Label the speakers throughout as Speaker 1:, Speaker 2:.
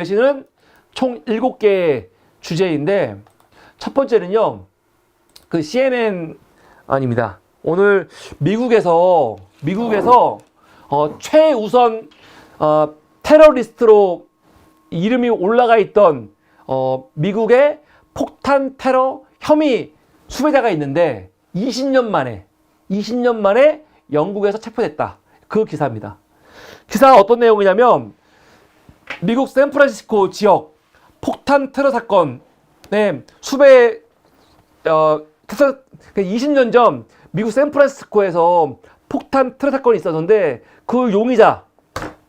Speaker 1: 내시는 총 7개의 주제인데, 첫 번째는요, 그 CNN 아닙니다. 오늘 미국에서 최우선 테러리스트로 이름이 올라가 있던 미국의 폭탄 테러 혐의 수배자가 있는데 20년 만에 영국에서 체포됐다. 그 기사입니다. 기사가 어떤 내용이냐면, 미국 샌프란시스코 지역 폭탄 테러 사건의 수배 20년 전 미국 샌프란시스코에서 폭탄 테러 사건이 있었는데, 그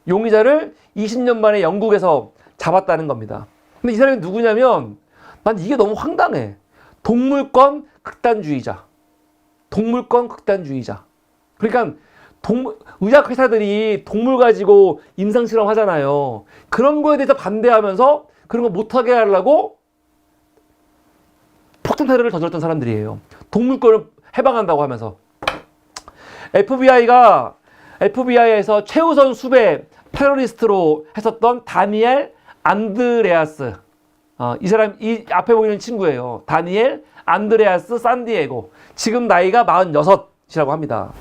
Speaker 1: 용의자를 20년 만에 영국에서 잡았다는 겁니다. 근데 이 사람이 누구냐면, 난 이게 너무 황당해. 동물권 극단주의자. 그러니까 의학 회사들이 동물 가지고 임상 실험 하잖아요. 그런 거에 대해서 반대하면서 그런 거 못하게 하려고 폭탄 테러를 저질렀던 사람들이에요. 동물권을 해방한다고 하면서. FBI에서 최우선 수배 테러리스트로 했었던 다니엘 안드레아스. 이 앞에 보이는 친구예요. 다니엘 안드레아스 산디에고. 지금 나이가 46이라고 합니다.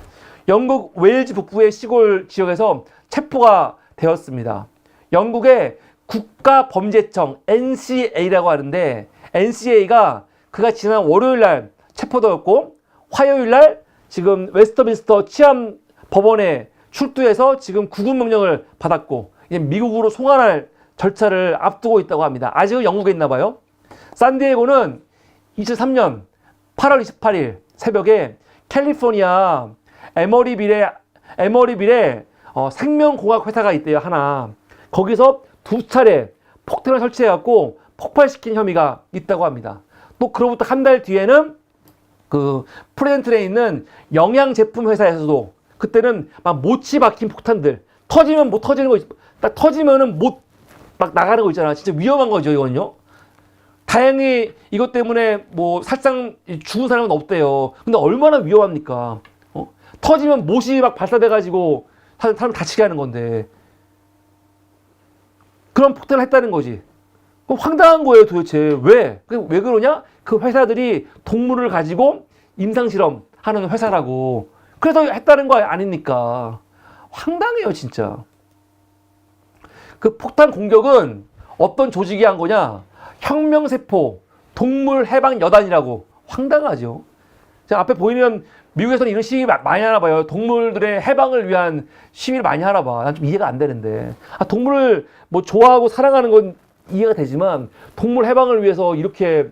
Speaker 1: 영국 웨일즈 북부의 시골 지역에서 체포가 되었습니다. 영국의 국가범죄청 NCA라고 하는데, NCA가 그가 지난 월요일날 체포되었고, 화요일날 지금 웨스터민스터 치안 법원에 출두해서 지금 구금명령을 받았고, 이제 미국으로 송환할 절차를 앞두고 있다고 합니다. 아직은 영국에 있나 봐요. 산디에고는 2003년 8월 28일 새벽에 캘리포니아 에머리빌에 생명공학 회사가 있대요, 하나. 거기서 2차례 폭탄을 설치해갖고 폭발시킨 혐의가 있다고 합니다. 또 그로부터 한 달 뒤에는 그 프레젠틀에 있는 영양 제품 회사에서도, 그때는 막 못이 박힌 폭탄들, 터지면 못 터지는 거, 딱 터지면은 못 막 나가는 거 있잖아. 진짜 위험한 거죠, 이거는요. 다행히 이것 때문에 뭐 살상 죽은 사람은 없대요. 근데 얼마나 위험합니까? 터지면 못이 막 발사돼가지고 사람 다치게 하는 건데, 그런 폭탄을 했다는 거지. 그럼 황당한 거예요, 도대체. 왜 그러냐? 그 회사들이 동물을 가지고 임상실험 하는 회사라고. 그래서 했다는 거 아닙니까? 황당해요, 진짜. 그 폭탄 공격은 어떤 조직이 한 거냐? 혁명세포 동물해방여단이라고. 황당하죠. 자, 앞에 보이면 미국에서는 이런 시위 많이 하나 봐요. 동물들의 해방을 위한 시위를 많이 하나 봐. 난 좀 이해가 안 되는데. 동물을 뭐 좋아하고 사랑하는 건 이해가 되지만, 동물 해방을 위해서 이렇게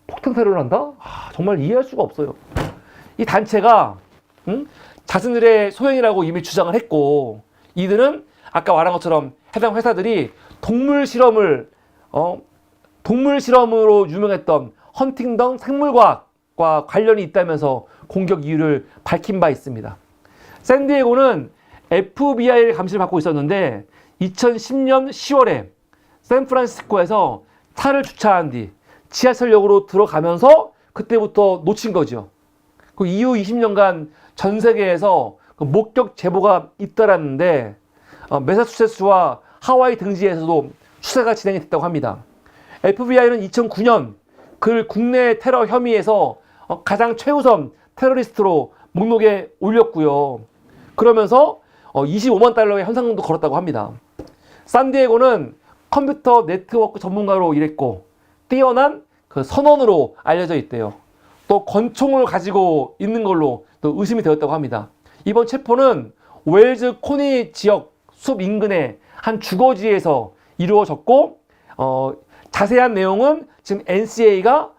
Speaker 1: 폭탄 테러를 한다? 정말 이해할 수가 없어요. 이 단체가 자신들의 소행이라고 이미 주장을 했고, 이들은 아까 말한 것처럼 해당 회사들이 동물 실험으로 유명했던 헌팅던 생물과학과 관련이 있다면서 공격 이유를 밝힌 바 있습니다. 샌디에고는 FBI의 감시를 받고 있었는데, 2010년 10월에 샌프란시스코에서 차를 주차한 뒤 지하철역으로 들어가면서 그때부터 놓친 거죠. 그 이후 20년간 전 세계에서 목격 제보가 잇따랐는데, 매사추세츠와 하와이 등지에서도 수사가 진행이 됐다고 합니다. FBI는 2009년 그를 국내 테러 혐의에서 가장 최우선 테러리스트로 목록에 올렸고요. 그러면서 25만 달러의 현상금도 걸었다고 합니다. 산디에고는 컴퓨터 네트워크 전문가로 일했고, 뛰어난 그 선원으로 알려져 있대요. 또 권총을 가지고 있는 걸로 또 의심이 되었다고 합니다. 이번 체포는 웨일즈 코니 지역 숲 인근의 한 주거지에서 이루어졌고, 자세한 내용은 지금 NCA가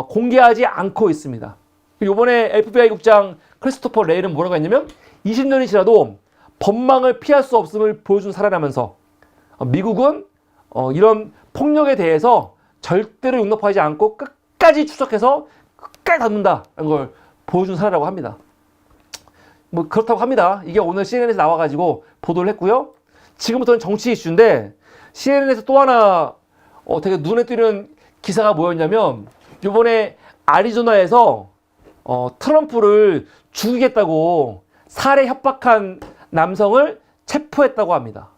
Speaker 1: 공개하지 않고 있습니다. 이번에 FBI 국장 크리스토퍼 레일은 뭐라고 했냐면, 20년이 지나도 법망을 피할 수 없음을 보여준 사례라면서, 미국은 이런 폭력에 대해서 절대로 용납하지 않고 끝까지 추적해서 끝까지 다룬다는 걸 보여준 사례라고 합니다. 뭐 그렇다고 합니다. 이게 오늘 CNN에서 나와가지고 보도를 했고요. 지금부터는 정치 이슈인데, CNN에서 또 하나 되게 눈에 띄는 기사가 뭐였냐면, 이번에 아리조나에서 트럼프를 죽이겠다고 살해 협박한 남성을 체포했다고 합니다.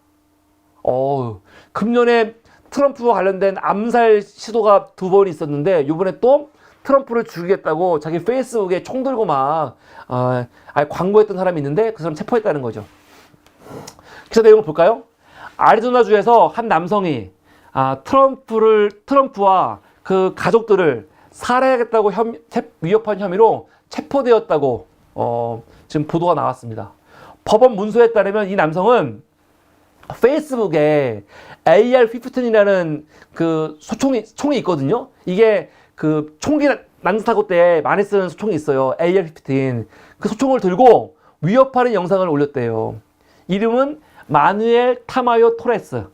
Speaker 1: 금년에 트럼프와 관련된 암살 시도가 2번 있었는데 이번에 또 트럼프를 죽이겠다고 자기 페이스북에 총 들고 막 광고했던 사람이 있는데 그 사람 체포했다는 거죠. 기사 내용을 볼까요? 아리조나주에서 한 남성이 트럼프와 그 가족들을 살해하겠다고 위협한 혐의로 체포되었다고 지금 보도가 나왔습니다. 법원 문서에 따르면 이 남성은 페이스북에 AR-15이라는 그 총이 있거든요. 이게 그 총기 난사사고 때 많이 쓰는 소총이 있어요. AR-15. 그 소총을 들고 위협하는 영상을 올렸대요. 이름은 마누엘 타마요 토레스.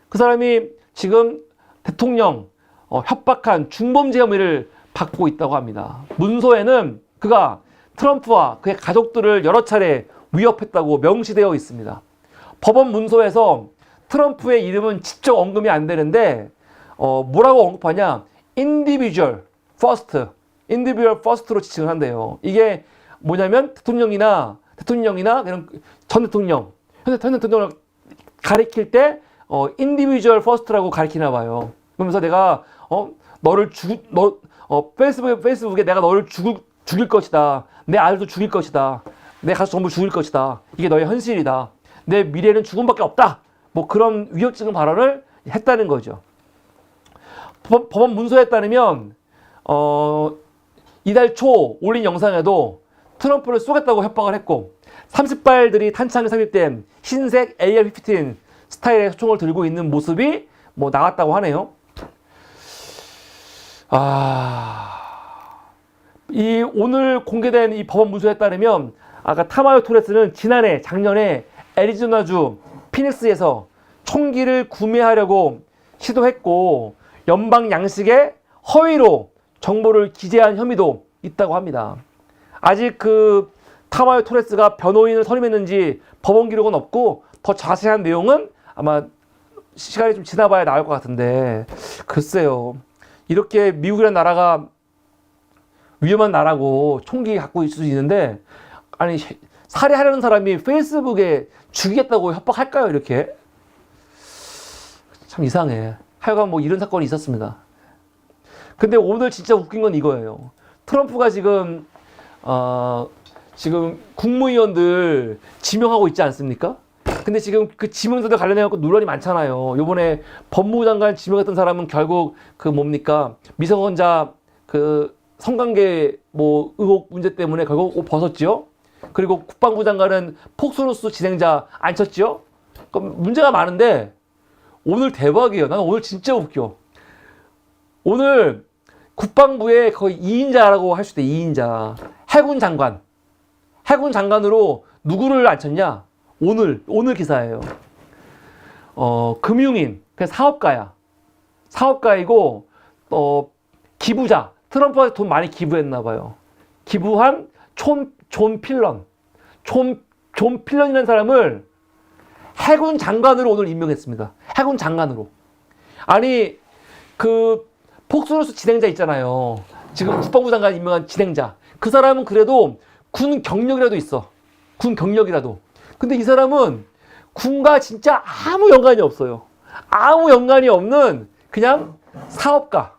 Speaker 1: 그 사람이 지금 대통령 협박한 중범죄 혐의를 받고 있다고 합니다. 문서에는 그가 트럼프와 그의 가족들을 여러 차례 위협했다고 명시되어 있습니다. 법원 문서에서 트럼프의 이름은 직접 언급이 안 되는데 뭐라고 언급하냐? individual first로 지칭을 한대요. 이게 뭐냐면 대통령이나 그냥 전 대통령, 현 대통령을 가리킬 때 individual first라고 가리키나 봐요. 그러면서 내가 페이스북에 내가 너를 죽일 것이다. 내 아들도 죽일 것이다. 내 가족 전부 죽일 것이다. 이게 너의 현실이다. 내 미래는 죽음밖에 없다. 뭐 그런 위협적인 발언을 했다는 거죠. 법원 문서에 따르면 이달 초 올린 영상에도 트럼프를 쏘겠다고 협박을 했고 30발들이 탄창에 삽입된 흰색 AR-15 스타일의 소총을 들고 있는 모습이 뭐 나왔다고 하네요. 이 오늘 공개된 이 법원 문서에 따르면 아까 타마요 토레스는 작년에 애리조나주 피닉스에서 총기를 구매하려고 시도했고 연방 양식에 허위로 정보를 기재한 혐의도 있다고 합니다. 아직 그 타마요 토레스가 변호인을 선임했는지 법원 기록은 없고 더 자세한 내용은 아마 시간이 좀 지나봐야 나올 것 같은데 글쎄요. 이렇게 미국이라는 나라가 위험한 나라고 총기 갖고 있을 수 있는데 아니 살해하려는 사람이 페이스북에 죽이겠다고 협박할까요? 이렇게 참 이상해. 하여간 뭐 이런 사건이 있었습니다. 근데 오늘 진짜 웃긴 건 이거예요. 트럼프가 지금 국무위원들 지명하고 있지 않습니까? 근데 지금 그 지명자들 관련해서 논란이 많잖아요. 요번에 법무부 장관 지명했던 사람은 결국 그 뭡니까? 미성년자 그 성관계 뭐 의혹 문제 때문에 결국 옷 벗었지요? 그리고 국방부 장관은 폭스뉴스 진행자 안 쳤지요? 그럼 문제가 많은데 오늘 대박이에요. 나는 오늘 진짜 웃겨. 오늘 국방부의 거의 2인자라고 할 수 있대. 2인자. 해군 장관으로 누구를 앉혔냐? 오늘 기사예요. 금융인, 그냥 사업가이고 기부자. 트럼프한테 돈 많이 기부했나 봐요. 기부한 존 필런. 존 필런이라는 사람을 해군 장관으로 오늘 임명했습니다. 해군 장관으로. 아니 그 폭스뉴스 진행자 있잖아요. 지금 국방부 장관 임명한 진행자. 그 사람은 그래도 군 경력이라도 있어. 군 경력이라도. 근데 이 사람은 군과 진짜 아무 연관이 없어요. 아무 연관이 없는 그냥 사업가야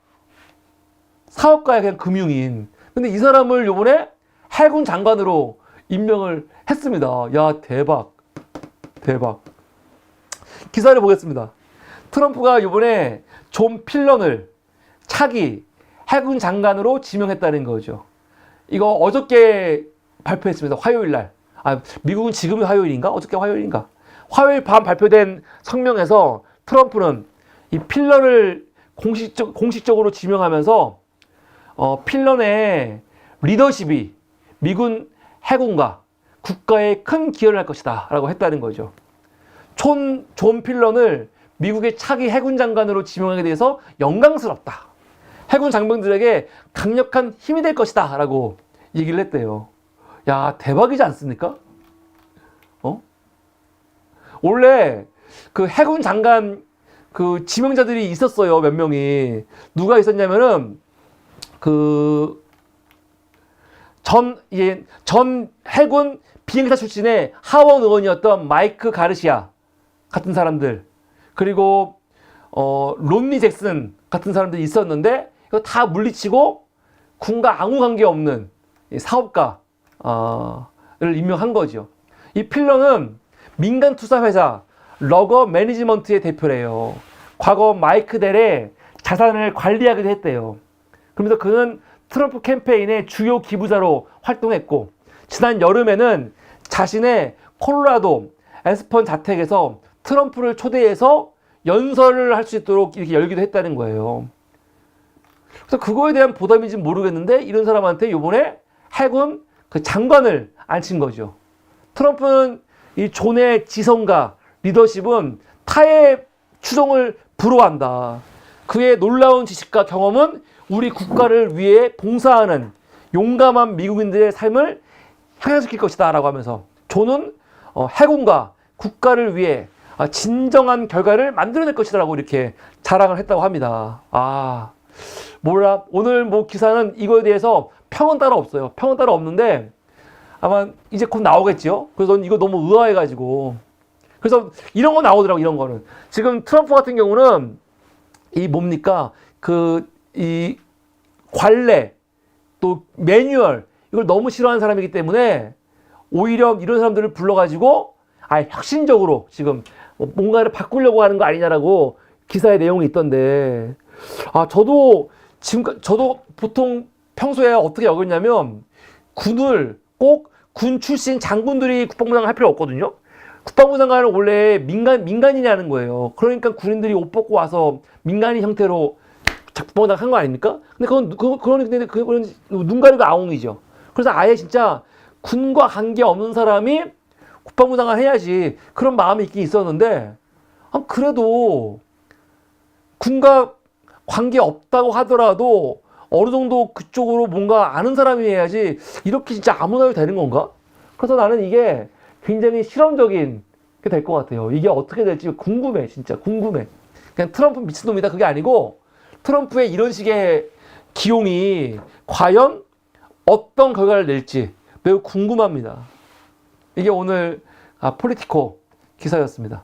Speaker 1: 그냥 금융인. 근데 이 사람을 요번에 해군 장관으로 임명을 했습니다. 야 대박. 기사를 보겠습니다. 트럼프가 요번에 존 필런을 차기 해군 장관으로 지명했다는 거죠. 이거 어저께 발표했습니다. 화요일 날. 미국은 지금이 화요일인가? 어저께 화요일인가? 화요일 밤 발표된 성명에서 트럼프는 이 필런을 공식적으로 지명하면서 필런의 리더십이 미군 해군과 국가에 큰 기여를 할 것이다 라고 했다는 거죠. 존 필런을 미국의 차기 해군 장관으로 지명하게 돼서 영광스럽다. 해군 장병들에게 강력한 힘이 될 것이다 라고 얘기를 했대요. 야 대박이지 않습니까? 원래 그 해군 장관 그 지명자들이 있었어요. 몇 명이. 누가 있었냐면은 전 해군 비행기사 출신의 하원 의원이었던 마이크 가르시아 같은 사람들. 그리고 론니 잭슨 같은 사람들이 있었는데 이거 다 물리치고 군과 아무 관계 없는 사업가를 임명한 거죠. 이 필러는 민간 투자 회사 러거 매니지먼트의 대표래요. 과거 마이크 델의 자산을 관리하기도 했대요. 그러면서 그는 트럼프 캠페인의 주요 기부자로 활동했고 지난 여름에는 자신의 콜로라도 에스펀 자택에서 트럼프를 초대해서 연설을 할 수 있도록 이렇게 열기도 했다는 거예요. 그래서 그거에 대한 보답인지는 모르겠는데 이런 사람한테 이번에 해군 그 장관을 앉힌 거죠. 트럼프는 이 존의 지성과 리더십은 타의 추종을 부러워한다. 그의 놀라운 지식과 경험은 우리 국가를 위해 봉사하는 용감한 미국인들의 삶을 향상시킬 것이다 라고 하면서 존은 해군과 국가를 위해 진정한 결과를 만들어낼 것이다 라고 이렇게 자랑을 했다고 합니다. 몰라. 오늘 뭐 기사는 이거에 대해서 평은 따로 없어요. 평은 따로 없는데 아마 이제 곧 나오겠죠. 그래서 이거 너무 의아해가지고. 그래서 이런 거 나오더라고, 이런 거는. 지금 트럼프 같은 경우는 이 뭡니까? 이 관례, 또 매뉴얼, 이걸 너무 싫어하는 사람이기 때문에 오히려 이런 사람들을 불러가지고 혁신적으로 지금 뭔가를 바꾸려고 하는 거 아니냐라고 기사의 내용이 있던데 저도 보통 평소에 어떻게 여겼냐면 군을 꼭 군 출신 장군들이 국방부 장관 할 필요 없거든요. 국방부 장관은 원래 민간인이 하는 거예요. 그러니까 군인들이 옷 벗고 와서 민간인 형태로 국방부 장관 한 거 아닙니까? 근데 그건 눈 가리고 아웅이죠. 그래서 아예 진짜 군과 관계 없는 사람이 국방부 장관 해야지 그런 마음이 있긴 있었는데 그래도 군과 관계 없다고 하더라도 어느 정도 그쪽으로 뭔가 아는 사람이 해야지 이렇게 진짜 아무나 해도 되는 건가? 그래서 나는 이게 굉장히 실험적인 게 될 것 같아요. 이게 어떻게 될지 궁금해. 진짜 궁금해. 그냥 트럼프 미친놈이다 그게 아니고 트럼프의 이런 식의 기용이 과연 어떤 결과를 낼지 매우 궁금합니다. 이게 오늘 폴리티코 기사였습니다.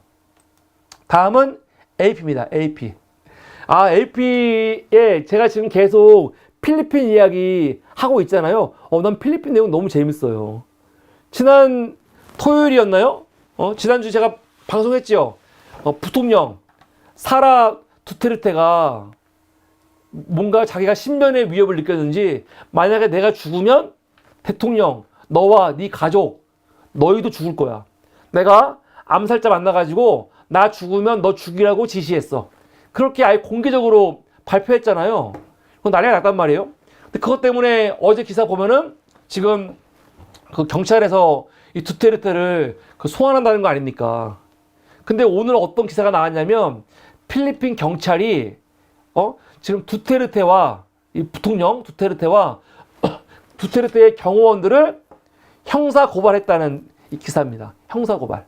Speaker 1: 다음은 AP입니다. AP. AP에 제가 지금 계속 필리핀 이야기 하고 있잖아요. 난 필리핀 내용 너무 재밌어요. 지난 토요일이었나요? 지난주 제가 방송했죠. 부통령 사라 두테르테가 뭔가 자기가 신변의 위협을 느꼈는지 만약에 내가 죽으면 대통령 너와 네 가족 너희도 죽을 거야. 내가 암살자 만나가지고 나 죽으면 너 죽이라고 지시했어. 그렇게 아예 공개적으로 발표했잖아요. 그건 난리가 났단 말이에요. 근데 그것 때문에 어제 기사 보면은 지금 그 경찰에서 이 두테르테를 소환한다는 거 아닙니까? 근데 오늘 어떤 기사가 나왔냐면 필리핀 경찰이 지금 두테르테와 이 부통령 두테르테와 두테르테의 경호원들을 형사 고발했다는 이 기사입니다. 형사 고발.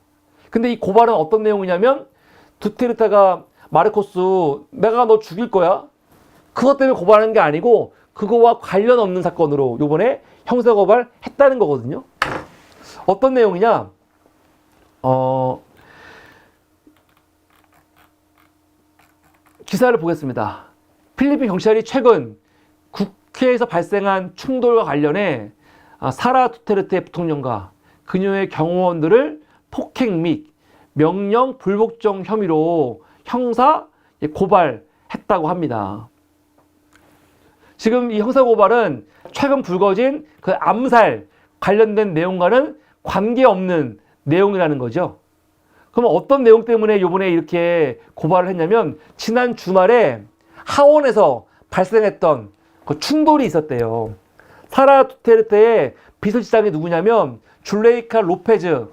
Speaker 1: 근데 이 고발은 어떤 내용이냐면 두테르테가 마르코스 내가 너 죽일 거야. 그것 때문에 고발하는 게 아니고 그거와 관련 없는 사건으로 요번에 형사 고발했다는 거거든요. 어떤 내용이냐? 기사를 보겠습니다. 필리핀 경찰이 최근 국회에서 발생한 충돌과 관련해 사라 두테르테 부통령과 그녀의 경호원들을 폭행 및 명령 불복종 혐의로 형사 고발했다고 합니다. 지금 이 형사 고발은 최근 불거진 그 암살 관련된 내용과는 관계없는 내용이라는 거죠. 그럼 어떤 내용 때문에 이번에 이렇게 고발을 했냐면 지난 주말에 하원에서 발생했던 그 충돌이 있었대요. 사라 두테르테의 비서실장이 누구냐면 줄레이카 로페즈라는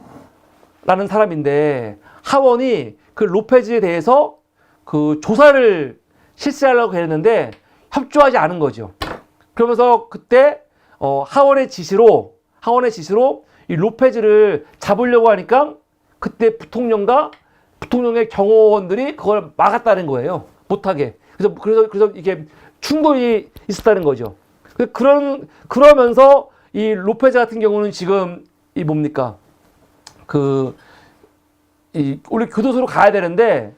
Speaker 1: 사람인데 하원이 그 로페즈에 대해서 그 조사를 실시하려고 했는데 협조하지 않은 거죠. 그러면서 그때 하원의 지시로 이 로페즈를 잡으려고 하니까 그때 부통령과 부통령의 경호원들이 그걸 막았다는 거예요. 못하게. 그래서 이게 충돌이 있었다는 거죠. 그러면서 이 로페즈 같은 경우는 지금 이 뭡니까? 우리 교도소로 가야 되는데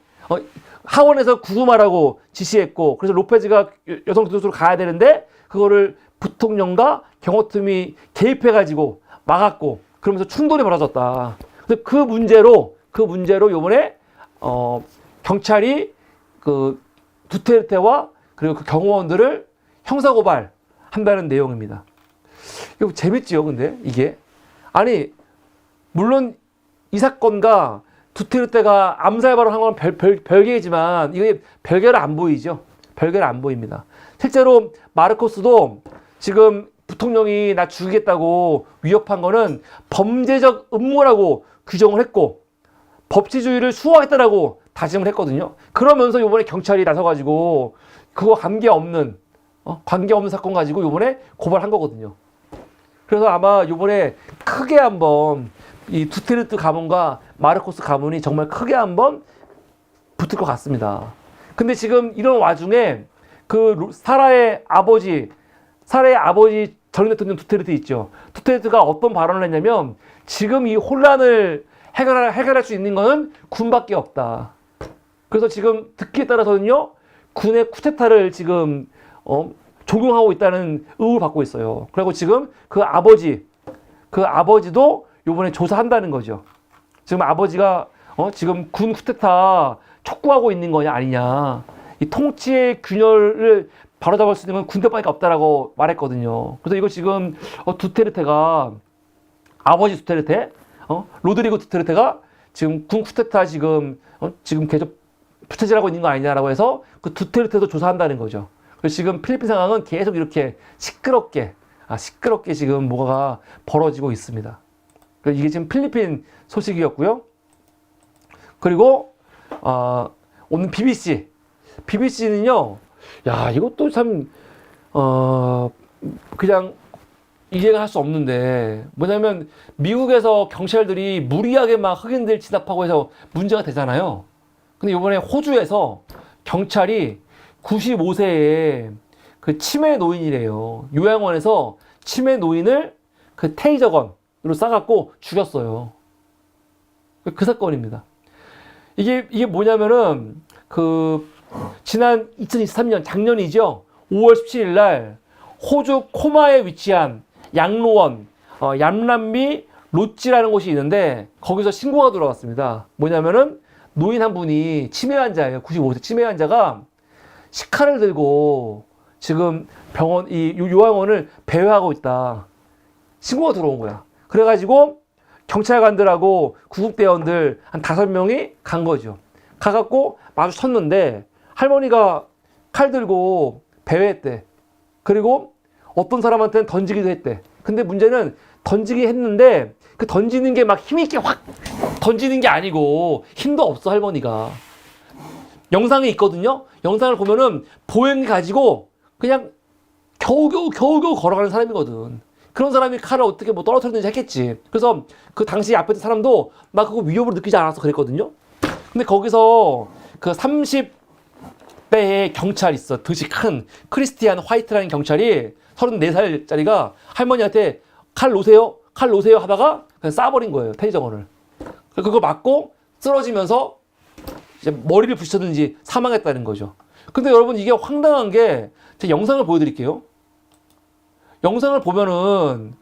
Speaker 1: 하원에서 구금하라고 지시했고, 그래서 로페즈가 여성 교도소로 가야 되는데 그거를 부통령과 경호팀이 개입해가지고 막았고, 그러면서 충돌이 벌어졌다. 근데 그 문제로 요번에 경찰이 그 두테르테와 그리고 그 경호원들을 형사고발 한다는 내용입니다. 이거 재밌지요, 근데 이게 아니 물론 이 사건과 두테르테가 암살 발언한 건 별개이지만 이게 별개로 안 보이죠. 별개로 안 보입니다. 실제로 마르코스도 지금 부통령이 나 죽이겠다고 위협한 거는 범죄적 음모라고 규정을 했고 법치주의를 수호하겠다라고 다짐을 했거든요. 그러면서 이번에 경찰이 나서가지고 그거 관계없는 사건 가지고 이번에 고발한 거거든요. 그래서 아마 이번에 크게 한번 이 두테르테 가문과 마르코스 가문이 정말 크게 한번 붙을 것 같습니다. 근데 지금 이런 와중에 그 사라의 아버지 전 대통령 두테르테 있죠. 두테르테가 어떤 발언을 했냐면 지금 이 혼란을 해결할 수 있는 거는 군밖에 없다. 그래서 지금 듣기에 따라서는요, 군의 쿠데타를 지금 적용하고 있다는 의혹을 받고 있어요. 그리고 지금 그 아버지도 이번에 조사한다는 거죠. 지금 아버지가 지금 군 쿠데타 촉구하고 있는 거냐 아니냐. 이 통치의 균열을 바로잡을 수 있는 건 군대밖에 없다라고 말했거든요. 그래서 이거 지금 두테르테가 아버지 두테르테, 로드리고 두테르테가 지금 군 쿠데타 지금 계속 부채질하고 있는 거 아니냐라고 해서 그 두테르테도 조사한다는 거죠. 그래서 지금 필리핀 상황은 계속 이렇게 시끄럽게 지금 뭐가 벌어지고 있습니다. 그래서 이게 지금 필리핀 소식이었고요. 그리고 오늘 BBC는요. 야, 이것도 참 그냥 이해가 할 수 없는데 뭐냐면 미국에서 경찰들이 무리하게 막 흑인들 진압하고 해서 문제가 되잖아요. 근데 이번에 호주에서 경찰이 95세의 그 치매 노인이래요. 요양원에서 치매 노인을 그 테이저건으로 쏴갖고 죽였어요. 그 사건입니다. 이게 뭐냐면은 지난 2023년 작년이죠. 5월 17일 날 호주 코마에 위치한 양로원 얌람비 로찌라는 곳이 있는데 거기서 신고가 들어왔습니다. 뭐냐면은 노인 한 분이 치매 환자예요. 95세 치매 환자가 식칼을 들고 지금 요양원을 배회하고 있다. 신고가 들어온 거야. 그래가지고 경찰관들하고 구급대원들 한 5명이 간 거죠. 가갖고 마주쳤는데 할머니가 칼 들고 배회했대. 그리고 어떤 사람한테는 던지기도 했대. 근데 문제는 던지기 했는데 그 던지는 게 막 힘있게 확 던지는 게 아니고 힘도 없어 할머니가. 영상이 있거든요. 영상을 보면은 보행기 가지고 그냥 겨우겨우 걸어가는 사람이거든. 그런 사람이 칼을 어떻게 뭐 떨어뜨리든지 했겠지. 그래서 그 당시 앞에 있던 사람도 나 그거 위협을 느끼지 않았어 그랬거든요. 근데 거기서 그 30대의 경찰 있어. 듯이 큰 크리스티안 화이트라는 경찰이 34살짜리가 할머니한테 칼 놓으세요 하다가 그냥 쏴버린 거예요. 테이저건을. 그거 맞고 쓰러지면서 이제 머리를 부딪혔든지 사망했다는 거죠. 근데 여러분 이게 황당한 게 제가 영상을 보여드릴게요. 영상을 보면은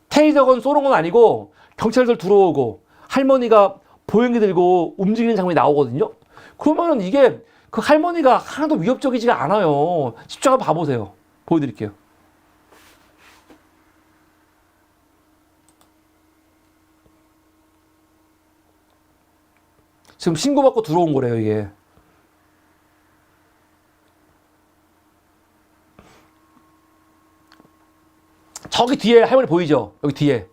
Speaker 1: 테이저건 쏘는 건 아니고 경찰들 들어오고 할머니가 보행기 들고 움직이는 장면이 나오거든요. 그러면은 이게 그 할머니가 하나도 위협적이지가 않아요. 집중 한번 봐보세요. 보여드릴게요. 지금 신고받고 들어온 거래요, 이게. 저기 뒤에 할머니 보이죠? 여기 뒤에.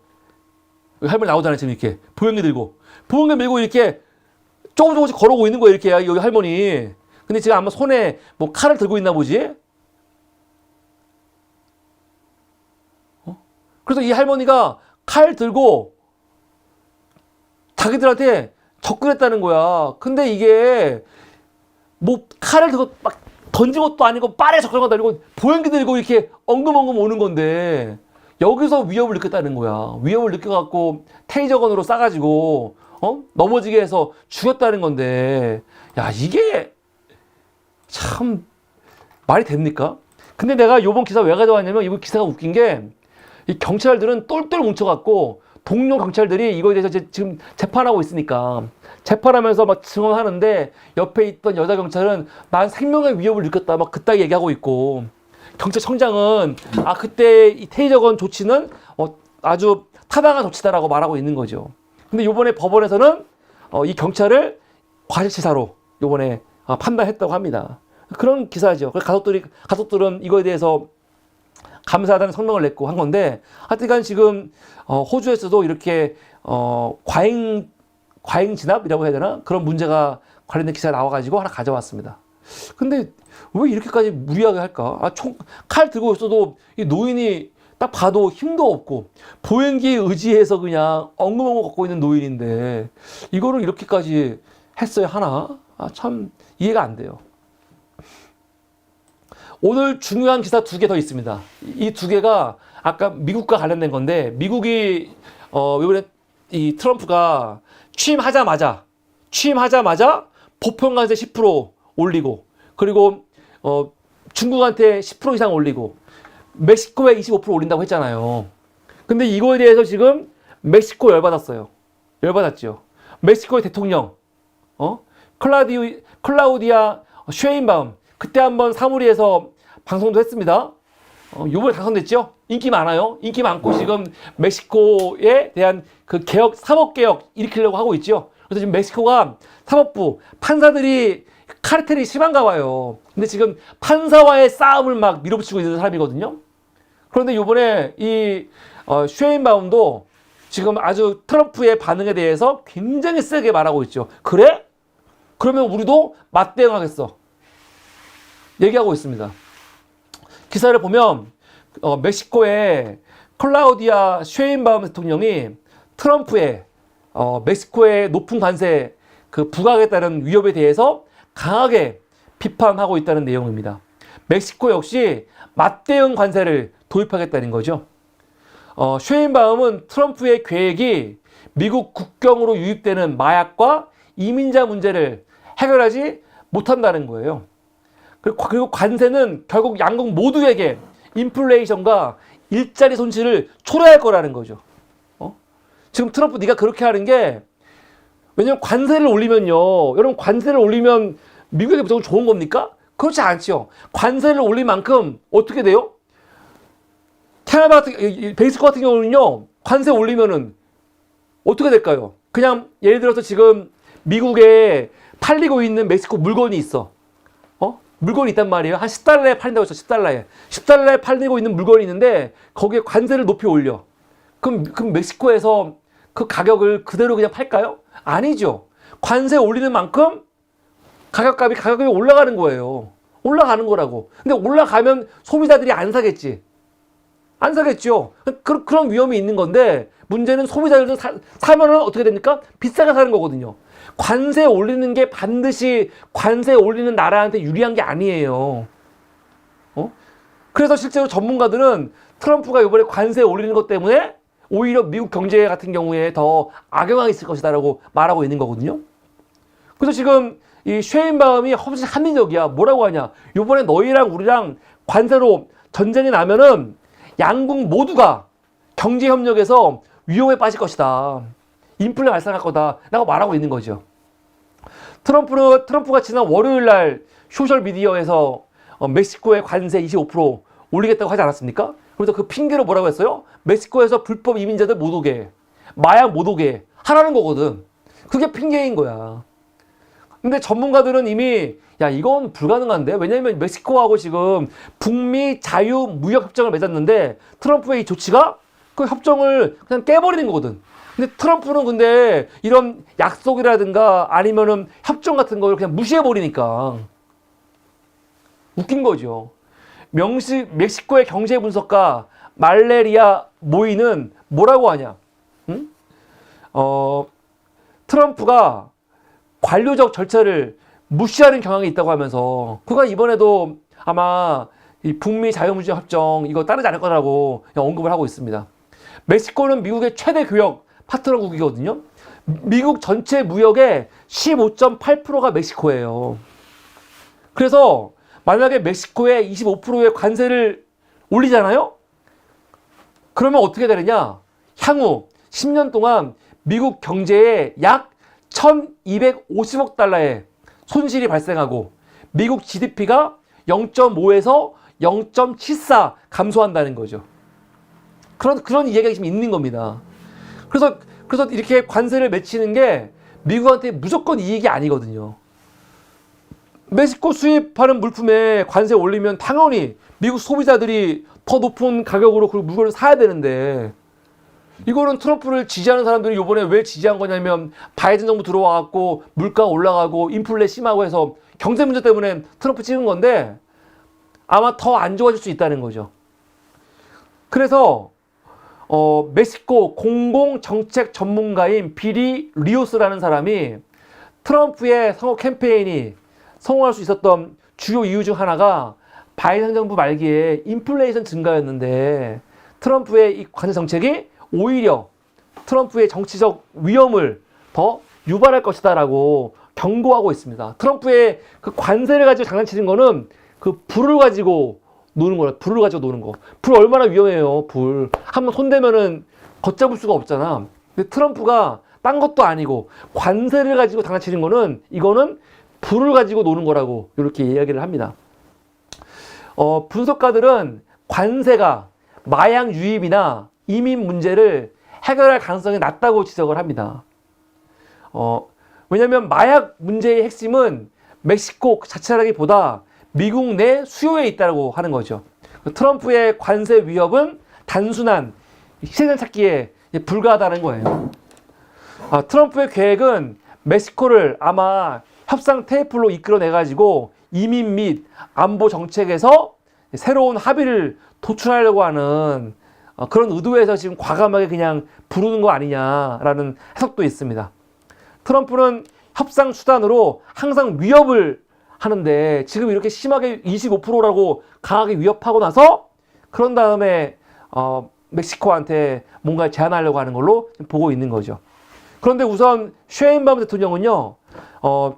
Speaker 1: 여기 할머니 나오잖아요, 지금 이렇게. 보행기 들고. 보행기 밀고 이렇게 조금씩 걸어오고 있는 거예요, 이렇게. 여기 할머니. 근데 지금 아마 손에 뭐 칼을 들고 있나 보지? 그래서 이 할머니가 칼 들고 자기들한테 접근했다는 거야. 근데 이게 뭐 칼을 들고 막 던진 것도 아니고 빠르게 접근한 것도 아니고 보행기 들고 이렇게 엉금엉금 오는 건데 여기서 위협을 느꼈다는 거야. 위협을 느껴갖고 테이저건으로 쏴가지고 넘어지게 해서 죽였다는 건데 야 이게 참 말이 됩니까? 근데 내가 요번 기사 왜 가져왔냐면 이번 기사가 웃긴 게 이 경찰들은 똘똘 뭉쳐갖고 동료 경찰들이 이거에 대해서 지금 재판하고 있으니까 재판하면서 막 증언하는데 옆에 있던 여자 경찰은 난 생명의 위협을 느꼈다 막 그따위 얘기하고 있고 경찰청장은 그때 이 테이저건 조치는 아주 타당한 조치다라고 말하고 있는 거죠. 근데 요번에 법원에서는 이 경찰을 과실치사로 요번에 판단했다고 합니다. 그런 기사죠. 가족들은 이거에 대해서 감사하다는 성명을 냈고 한 건데, 하여튼간 지금 호주에서도 이렇게 과잉 진압이라고 해야 되나? 그런 문제가 관련된 기사가 나와가지고 하나 가져왔습니다. 근데 왜 이렇게까지 무리하게 할까? 칼 들고 있어도 이 노인이 딱 봐도 힘도 없고 보행기에 의지해서 그냥 엉금엉금 걷고 있는 노인인데 이거를 이렇게까지 했어야 하나? 참 이해가 안 돼요. 오늘 중요한 기사 2개 더 있습니다. 이 2개가 아까 미국과 관련된 건데, 미국이 이번에 이 트럼프가 취임하자마자 보편관세 10% 올리고, 그리고 중국한테 10% 이상 올리고 멕시코에 25% 올린다고 했잖아요. 근데 이거에 대해서 지금 멕시코 열받았죠. 멕시코의 대통령 클라우디아 쉐인바움, 그때 한번 사무리에서 방송도 했습니다. 요번에 당선됐죠? 인기 많아요. 인기 많고 지금 멕시코에 대한 그 사법개혁 일으키려고 하고 있죠. 그래서 지금 멕시코가 사법부, 판사들이 카르텔이 심한가 봐요. 근데 지금 판사와의 싸움을 막 밀어붙이고 있는 사람이거든요. 그런데 요번에 이 쉐인바움도 지금 아주 트럼프의 반응에 대해서 굉장히 세게 말하고 있죠. 그래? 그러면 우리도 맞대응하겠어. 얘기하고 있습니다. 기사를 보면 멕시코의 클라우디아 쉐인바움 대통령이 트럼프의 멕시코의 높은 관세 부과에 따른 위협에 대해서 강하게 비판하고 있다는 내용입니다. 멕시코 역시 맞대응 관세를 도입하겠다는 거죠. 쉐인바움은 트럼프의 계획이 미국 국경으로 유입되는 마약과 이민자 문제를 해결하지 못한다는 거예요. 그리고 관세는 결국 양국 모두에게 인플레이션과 일자리 손실을 초래할 거라는 거죠. 지금 트럼프 네가 그렇게 하는 게, 왜냐면 관세를 올리면요, 여러분 관세를 올리면 미국에게 무조건 좋은 겁니까? 그렇지 않죠. 관세를 올린 만큼 어떻게 돼요? 캐나다 멕시코 같은 경우는요, 관세 올리면은 어떻게 될까요? 그냥 예를 들어서 지금 미국에 팔리고 있는 멕시코 물건이 있어. 물건이 있단 말이에요. 한 10달러에 팔린다고 했죠. 10달러에 팔리고 있는 물건이 있는데 거기에 관세를 높이 올려. 그럼 멕시코에서 그 가격을 그대로 그냥 팔까요? 아니죠. 관세 올리는 만큼 가격이 올라가는 거예요. 올라가는 거라고. 근데 올라가면 소비자들이 안 사겠지. 안 사겠죠. 그런 위험이 있는 건데, 문제는 소비자들도 사면은 어떻게 됩니까? 비싸게 사는 거거든요. 관세 올리는 게 반드시 관세 올리는 나라한테 유리한 게 아니에요. 그래서 실제로 전문가들은 트럼프가 이번에 관세 올리는 것 때문에 오히려 미국 경제 같은 경우에 더 악영향이 있을 것이다라고 말하고 있는 거거든요. 그래서 지금 이 쉐인바움이 훨씬 합리적이야. 뭐라고 하냐? 이번에 너희랑 우리랑 관세로 전쟁이 나면은 양국 모두가 경제 협력에서 위험에 빠질 것이다. 인플레 발생할 거다. 라고 말하고 있는 거죠. 트럼프가 지난 월요일 날 소셜미디어에서 멕시코의 관세 25% 올리겠다고 하지 않았습니까? 그래서 그 핑계로 뭐라고 했어요? 멕시코에서 불법 이민자들 못 오게, 마약 못 오게 하라는 거거든. 그게 핑계인 거야. 근데 전문가들은 이미 이건 불가능한데, 왜냐면 멕시코하고 지금 북미 자유무역협정을 맺었는데 트럼프의 이 조치가 그 협정을 그냥 깨버리는 거거든. 근데 트럼프는 근데 이런 약속이라든가 아니면은 협정 같은 걸 그냥 무시해버리니까 웃긴 거죠. 멕시코의 경제 분석가 말레리아 모이는 뭐라고 하냐? 응? 트럼프가 관료적 절차를 무시하는 경향이 있다고 하면서, 그가 이번에도 아마 이 북미 자유무역 협정 이거 따르지 않을 거라고 언급을 하고 있습니다. 멕시코는 미국의 최대 교역 파트너국이거든요. 미국 전체 무역의 15.8%가 멕시코예요. 그래서 만약에 멕시코에 25%의 관세를 올리잖아요? 그러면 어떻게 되느냐? 향후 10년 동안 미국 경제에 약 1250억 달러의 손실이 발생하고 미국 GDP가 0.5에서 0.74 감소한다는 거죠. 그런 이야기가 지금 있는 겁니다. 그래서 이렇게 관세를 맺히는 게 미국한테 무조건 이익이 아니거든요. 멕시코 수입하는 물품에 관세 올리면 당연히 미국 소비자들이 더 높은 가격으로 그 물건을 사야 되는데, 이거는 트럼프를 지지하는 사람들이 이번에 왜 지지한 거냐면 바이든 정부 들어와갖고 물가 올라가고 인플레 심하고 해서 경제 문제 때문에 트럼프 찍은 건데 아마 더 안 좋아질 수 있다는 거죠. 그래서 멕시코 공공정책 전문가인 비리 리오스라는 사람이 트럼프의 선거 캠페인이 성공할 수 있었던 주요 이유 중 하나가 바이든 정부 말기에 인플레이션 증가였는데 트럼프의 이 관세 정책이 오히려 트럼프의 정치적 위험을 더 유발할 것이다라고 경고하고 있습니다. 트럼프의 그 관세를 가지고 장난치는 거는 그 불을 가지고 노는 거라. 불을 가지고 노는 거. 불 얼마나 위험해요. 불 한번 손대면은 걷잡을 수가 없잖아. 근데 트럼프가 딴 것도 아니고 관세를 가지고 장난치는 거는, 이거는 불을 가지고 노는 거라고 이렇게 이야기를 합니다. 분석가들은 관세가 마약 유입이나 이민 문제를 해결할 가능성이 낮다고 지적을 합니다. 왜냐하면 마약 문제의 핵심은 멕시코 자체라기보다 미국 내 수요에 있다고 하는 거죠. 트럼프의 관세 위협은 단순한 희생자 찾기에 불과하다는 거예요. 트럼프의 계획은 멕시코를 아마 협상 테이블로 이끌어내가지고 이민 및 안보 정책에서 새로운 합의를 도출하려고 하는 그런 의도에서 지금 과감하게 그냥 부르는 거 아니냐라는 해석도 있습니다. 트럼프는 협상 수단으로 항상 위협을 하는데 지금 이렇게 심하게 25%라고 강하게 위협하고 나서 그런 다음에 멕시코한테 뭔가 제안하려고 하는 걸로 보고 있는 거죠. 그런데 우선 셰인바움 대통령은요,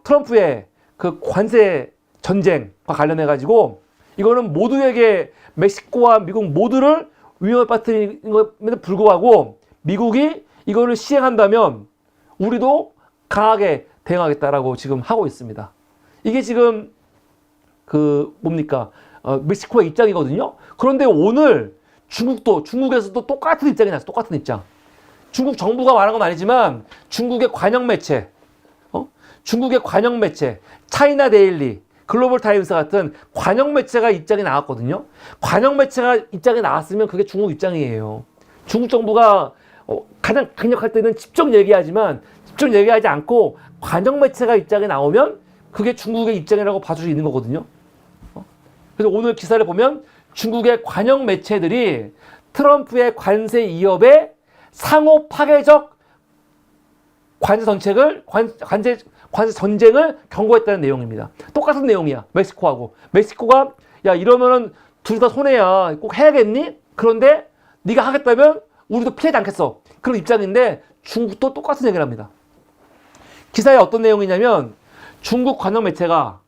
Speaker 1: 트럼프의 그 관세 전쟁과 관련해 가지고 이거는 모두에게 멕시코와 미국 모두를 위험에 빠뜨리는 것에도 불구하고 미국이 이거를 시행한다면 우리도 강하게 대응하겠다라고 지금 하고 있습니다. 이게 지금 멕시코의 입장이거든요. 그런데 오늘 중국에서도 똑같은 입장이 났어. 똑같은 입장. 중국 정부가 말한 건 아니지만 중국의 관영 매체, 차이나 데일리, 글로벌 타임스 같은 관영 매체가 입장이 나왔거든요. 관영 매체가 입장이 나왔으면 그게 중국 입장이에요. 중국 정부가 가장 강력할 때는 직접 얘기하지만 직접 얘기하지 않고 관영 매체가 입장이 나오면 그게 중국의 입장이라고 봐줄 수 있는 거거든요. 그래서 오늘 기사를 보면 중국의 관영 매체들이 트럼프의 관세 위협에 상호 파괴적 관세 전쟁을 경고했다는 내용입니다. 똑같은 내용이야. 멕시코하고. 멕시코가 야 이러면은 둘 다 손해야. 꼭 해야겠니? 그런데 네가 하겠다면 우리도 피하지 않겠어. 그런 입장인데 중국도 똑같은 얘기를 합니다. 기사에 어떤 내용이냐면 중국 관영 매체가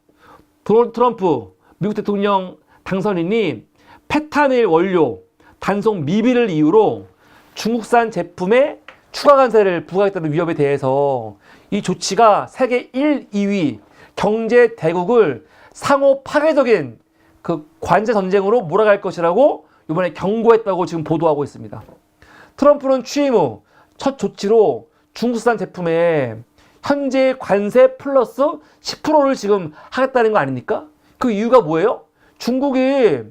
Speaker 1: 도널드 트럼프 미국 대통령 당선인이 페타닐 원료 단속 미비를 이유로 중국산 제품에 추가 관세를 부과하겠다는 위협에 대해서 이 조치가 세계 1, 2위 경제 대국을 상호 파괴적인 그 관세 전쟁으로 몰아갈 것이라고 이번에 경고했다고 지금 보도하고 있습니다. 트럼프는 취임 후 첫 조치로 중국산 제품에 현재 관세 플러스 10%를 지금 하겠다는 거 아닙니까? 그 이유가 뭐예요? 중국이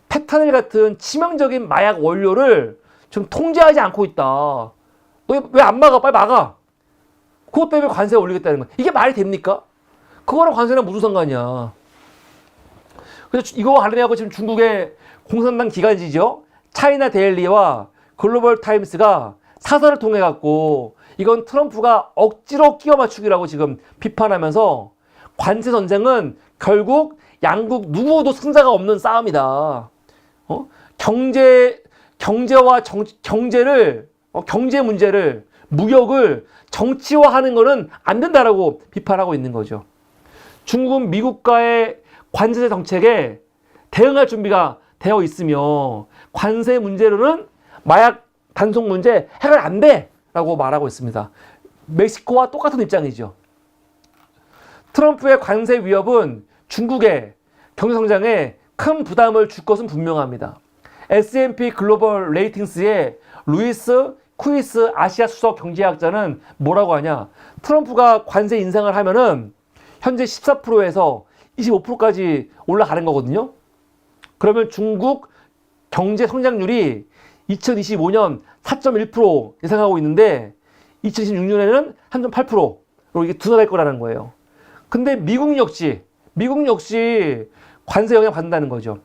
Speaker 1: 페타닐 같은 치명적인 마약 원료를 지금 통제하지 않고 있다. 너 왜 안 막아? 빨리 막아. 그것 때문에 관세 올리겠다는 거야. 이게 말이 됩니까? 그거랑 관세랑 무슨 상관이야. 그래서 이거 관련해서 지금 중국의 공산당 기관지죠. 차이나 데일리와 글로벌 타임스가 사설을 통해 갖고 이건 트럼프가 억지로 끼워 맞추기라고 지금 비판하면서 관세 전쟁은 결국 양국 누구도 승자가 없는 싸움이다. 경제와 경제 문제를 무역을 정치화하는 것은 안 된다라고 비판하고 있는 거죠. 중국은 미국과의 관제재 정책에 대응할 준비가 되어 있으며 관세 문제로는 마약 단속 문제 해결 안 돼라고 말하고 있습니다. 멕시코와 똑같은 입장이죠. 트럼프의 관세 위협은 중국의 경제성장에 큰 부담을 줄 것은 분명합니다. S&P 글로벌 레이팅스의 루이스 쿠이스 아시아 수석 경제학자는 뭐라고 하냐? 트럼프가 관세 인상을 하면은 현재 14%에서 25%까지 올라가는 거거든요. 그러면 중국 경제 성장률이 2025년 4.1% 예상하고 있는데 2026년에는 3.8%로 이게 둔화될 거라는 거예요. 근데 미국 역시 관세 영향 받는다는 거죠.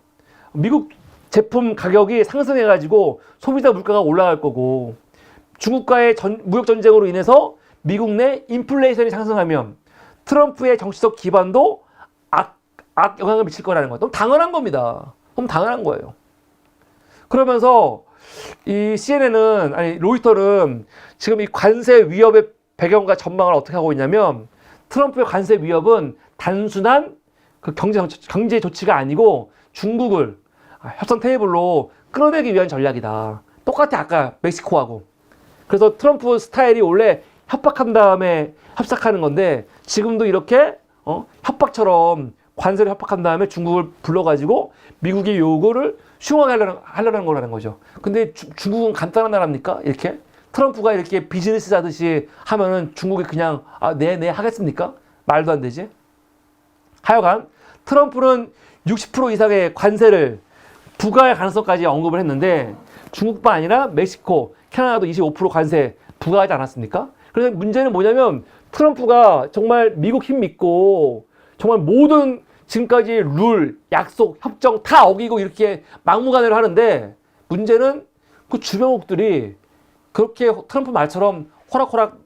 Speaker 1: 미국 제품 가격이 상승해가지고 소비자 물가가 올라갈 거고, 중국과의 무역 전쟁으로 인해서 미국 내 인플레이션이 상승하면 트럼프의 정치적 기반도 악 영향을 미칠 거라는 거예요. 너무 당연한 겁니다. 너무 당연한 거예요. 그러면서 이 CNN은, 아니 로이터는 지금 이 관세 위협의 배경과 전망을 어떻게 하고 있냐면, 트럼프의 관세 위협은 단순한 그 경제 조치가 아니고 중국을 협상 테이블로 끌어내기 위한 전략이다. 똑같아, 아까 멕시코하고. 그래서 트럼프 스타일이 원래 협박한 다음에 협상하는 건데, 지금도 이렇게 협박처럼 관세를 협박한 다음에 중국을 불러가지고 미국의 요구를 수용하게 하려는 거라는 거죠. 근데 중국은 간단한 나라입니까? 이렇게 트럼프가 이렇게 비즈니스 하듯이 하면은 중국이 그냥 네 하겠습니까? 말도 안 되지. 하여간 트럼프는 60% 이상의 관세를 부과할 가능성까지 언급을 했는데, 중국뿐 아니라 멕시코, 캐나다도 25% 관세 부과하지 않았습니까? 그래서 문제는 뭐냐면, 트럼프가 정말 미국 힘 믿고 정말 모든 지금까지 룰, 약속, 협정 다 어기고 이렇게 막무가내로 하는데, 문제는 그 주변국들이 그렇게 트럼프 말처럼 호락호락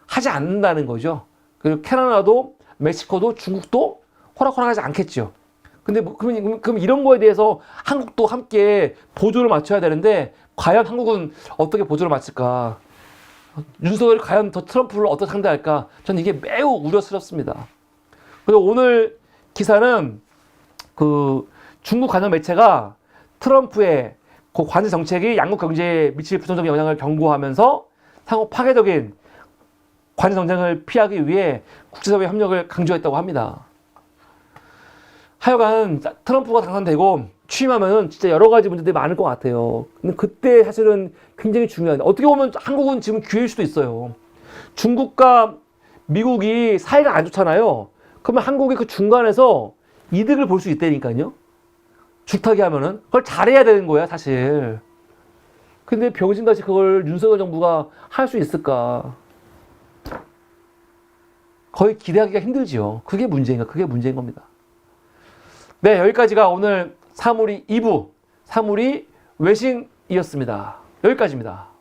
Speaker 1: 하지 않는다는 거죠. 그리고 캐나다도 멕시코도 중국도 호락호락하지 않겠죠. 근데 그럼 이런 거에 대해서 한국도 함께 보조를 맞춰야 되는데, 과연 한국은 어떻게 보조를 맞출까? 윤석열이 과연 더 트럼프를 어떻게 상대할까? 저는 이게 매우 우려스럽습니다. 그리고 오늘 기사는 그 중국 관영 매체가 트럼프의 그 관세 정책이 양국 경제에 미칠 부정적인 영향을 경고하면서 상호 파괴적인 관세 정책을 피하기 위해 국제사회 협력을 강조했다고 합니다. 하여간 트럼프가 당선되고 취임하면은 진짜 여러 가지 문제들이 많을 것 같아요. 근데 그때 사실은 굉장히 중요한, 어떻게 보면 한국은 지금 기회일 수도 있어요. 중국과 미국이 사이가 안 좋잖아요. 그러면 한국이 그 중간에서 이득을 볼 수 있다니까요. 줄타기 하면은 그걸 잘해야 되는 거야, 사실. 근데 병신같이 그걸 윤석열 정부가 할 수 있을까? 거의 기대하기가 힘들지요. 그게 문제인 겁니다. 네, 여기까지가 오늘 사물이 2부, 사물이 외신이었습니다. 여기까지입니다.